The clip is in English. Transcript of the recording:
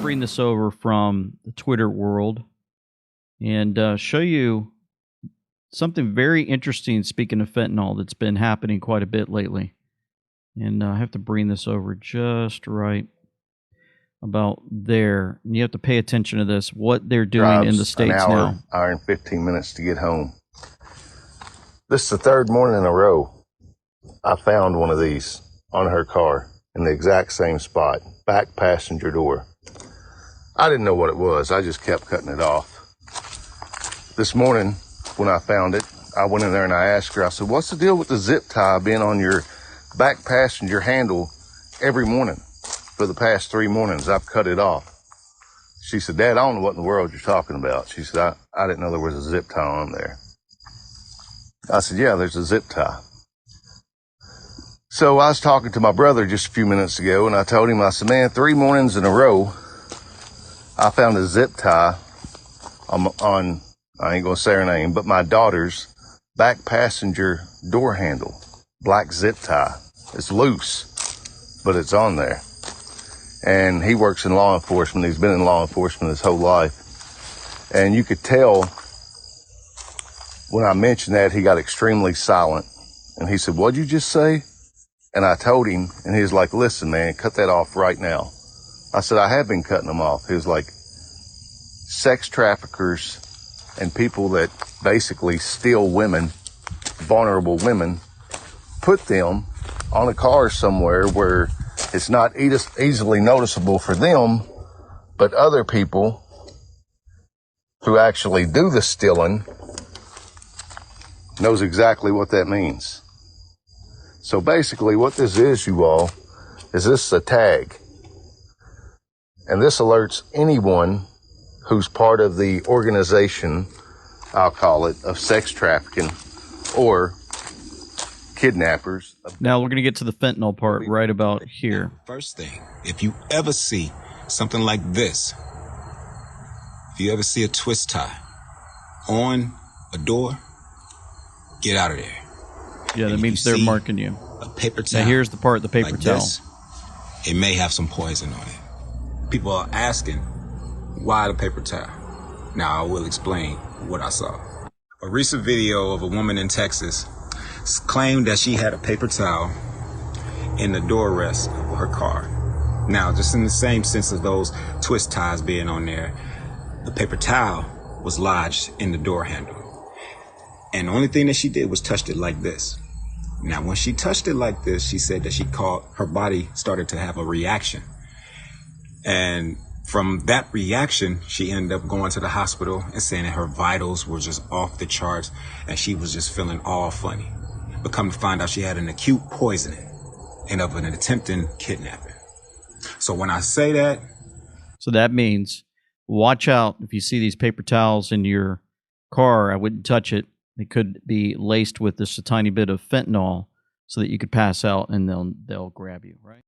bring this over from the Twitter world and show you something very interesting, speaking of fentanyl, that's been happening quite a bit lately. And I have to bring this over just right about there. And you have to pay attention to this, what they're doing in the States an now. Hour and 15 minutes to get home. This is the third morning in a row I found one of these on her car in the exact same spot, back passenger door. I didn't know what it was. I just kept cutting it off. This morning, when I found it, I went in there and I asked her, I said, what's the deal with the zip tie being on your back passenger handle every morning? For the past 3 mornings, I've cut it off. She said, Dad, I don't know what in the world you're talking about. She said, I didn't know there was a zip tie on there. I said, yeah, there's a zip tie. So I was talking to my brother just a few minutes ago, and I told him, I said, man, 3 mornings in a row, I found a zip tie on I ain't gonna say her name, but my daughter's back passenger door handle. Black zip tie. It's loose, but it's on there. And he works in law enforcement. He's been in law enforcement his whole life. And you could tell when I mentioned that, he got extremely silent. And he said, what'd you just say? And I told him, and he was like, listen, man, cut that off right now. I said, I have been cutting them off. He was like, sex traffickers and people that basically steal women, vulnerable women, put them on a car somewhere where it's not easily noticeable for them, but other people who actually do the stealing knows exactly what that means. So basically what this is, you all, is this is a tag. And this alerts anyone who's part of the organization, I'll call it, of sex trafficking or kidnappers. Now we're going to get to the fentanyl part right about here. First thing, if you ever see something like this, if you ever see a twist tie on a door, get out of there. Yeah, that means they're marking you. A paper towel. Now here's the part, the paper like towel. This, it may have some poison on it. People are asking, why the paper towel? Now I will explain what I saw. A recent video of a woman in Texas claimed that she had a paper towel in the door rest of her car. Now, just in the same sense of those twist ties being on there, the paper towel was lodged in the door handle. And the only thing that she did was touched it like this. Now, when she touched it like this, she said that her body started to have a reaction. And from that reaction, she ended up going to the hospital and saying that her vitals were just off the charts and she was just feeling all funny. But come to find out, she had an acute poisoning and of an attempted kidnapping. So when I say that... So that means watch out if you see these paper towels in your car. I wouldn't touch it. They could be laced with just a tiny bit of fentanyl so that you could pass out and they'll grab you, right?